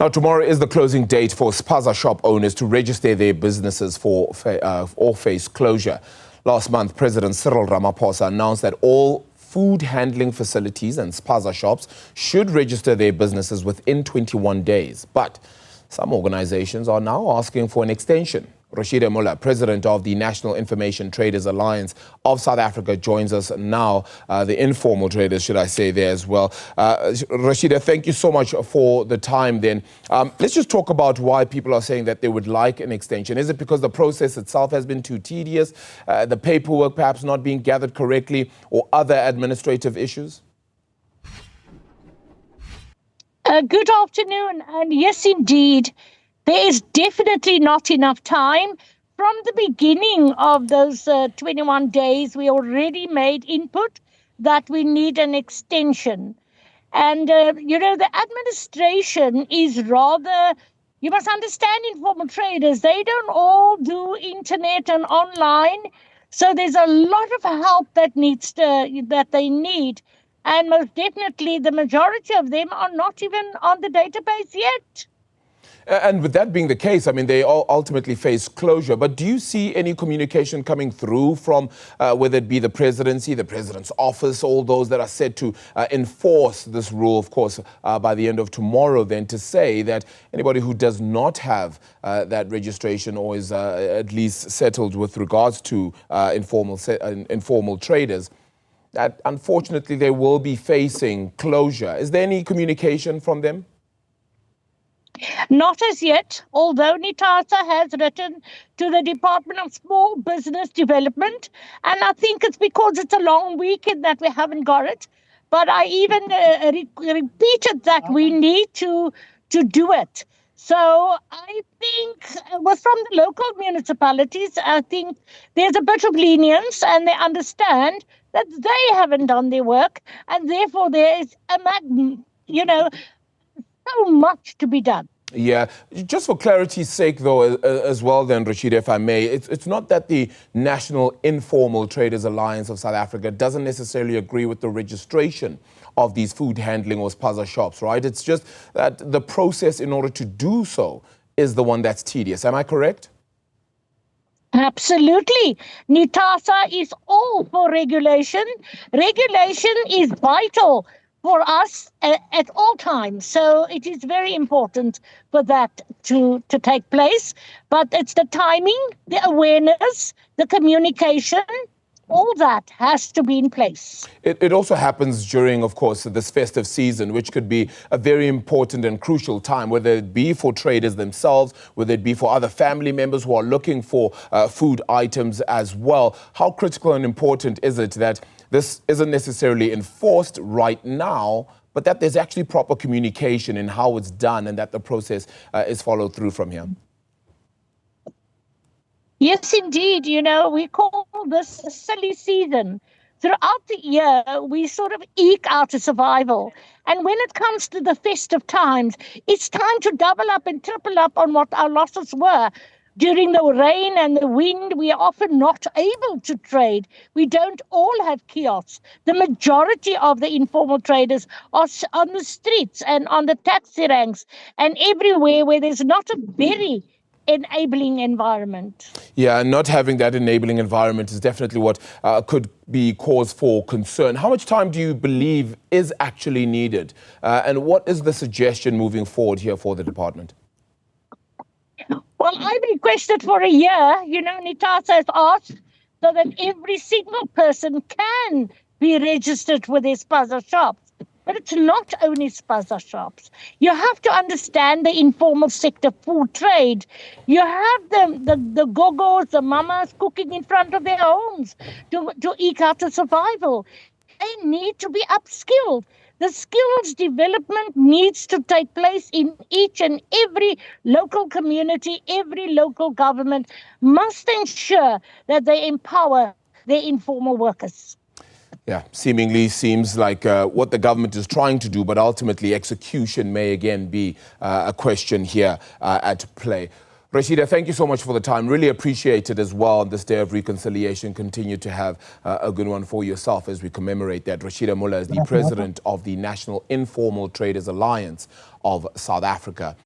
Now, tomorrow is the closing date for Spaza shop owners to register their businesses or face closure. Last month, President Cyril Ramaphosa announced that all food handling facilities and Spaza shops should register their businesses within 21 days. But some organizations are now asking for an extension. Rosheda Muller, president of the National Information Traders Alliance of South Africa, joins us now. The informal traders, should I say, there as well. Rosheda, thank you so much for the time then. Let's just talk about why people are saying that they would like an extension. Is it because the process itself has been too tedious, the paperwork perhaps not being gathered correctly, or other administrative issues? Good afternoon, and yes, indeed. There is definitely not enough time. From the beginning of those 21 days, we already made input that we need an extension. And, the administration is rather, you must understand informal traders, they don't all do internet and online. So there's a lot of help that they need. And most definitely, the majority of them are not even on the database yet. And with that being the case, I mean, they all ultimately face closure. But do you see any communication coming through from whether it be the presidency, the president's office, all those that are set to enforce this rule, of course, by the end of tomorrow, then to say that anybody who does not have that registration or is at least settled with regards to informal traders, that unfortunately they will be facing closure. Is there any communication from them? Not as yet, although NITASA has written to the Department of Small Business Development, and I think it's because it's a long weekend that we haven't got it. But I even repeated that we need to do it. So I think from the local municipalities, I think there's a bit of lenience, and they understand that they haven't done their work, and therefore there is so much to be done. Yeah, just for clarity's sake, though, as well, then, Rosheda, if I may, it's not that the National Informal Traders Alliance of South Africa doesn't necessarily agree with the registration of these food handling or Spaza shops, right? It's just that the process in order to do so is the one that's tedious. Am I correct? Absolutely. NITASA is all for regulation. Regulation is vital for us at all times. So it is very important for that to take place. But it's the timing, the awareness, the communication, all that has to be in place. It also happens during, of course, this festive season, which could be a very important and crucial time, whether it be for traders themselves, whether it be for other family members who are looking for food items as well. How critical and important is it that this isn't necessarily enforced right now, but that there's actually proper communication in how it's done and that the process is followed through from here? Yes, indeed. We call this a silly season. Throughout the year, we sort of eke out a survival. And when it comes to the festive times, it's time to double up and triple up on what our losses were. During the rain and the wind, we are often not able to trade. We don't all have kiosks. The majority of the informal traders are on the streets and on the taxi ranks and everywhere where there's not a very enabling environment. Yeah, not having that enabling environment is definitely what could be cause for concern. How much time do you believe is actually needed? And what is the suggestion moving forward here for the department? Well, I've requested for a year. NITASA has asked so that every single person can be registered with their Spaza shops. But it's not only Spaza shops. You have to understand the informal sector food trade. You have the gogos, the mamas cooking in front of their homes to eke out a survival. They need to be upskilled. The skills development needs to take place in each and every local community. Every local government must ensure that they empower their informal workers. Yeah, seemingly seems like what the government is trying to do, but ultimately execution may again be a question here at play. Rosheda, thank you so much for the time. Really appreciate it as well on this day of reconciliation. Continue to have a good one for yourself as we commemorate that. Rosheda Muller is the president of the National Informal Traders Alliance of South Africa.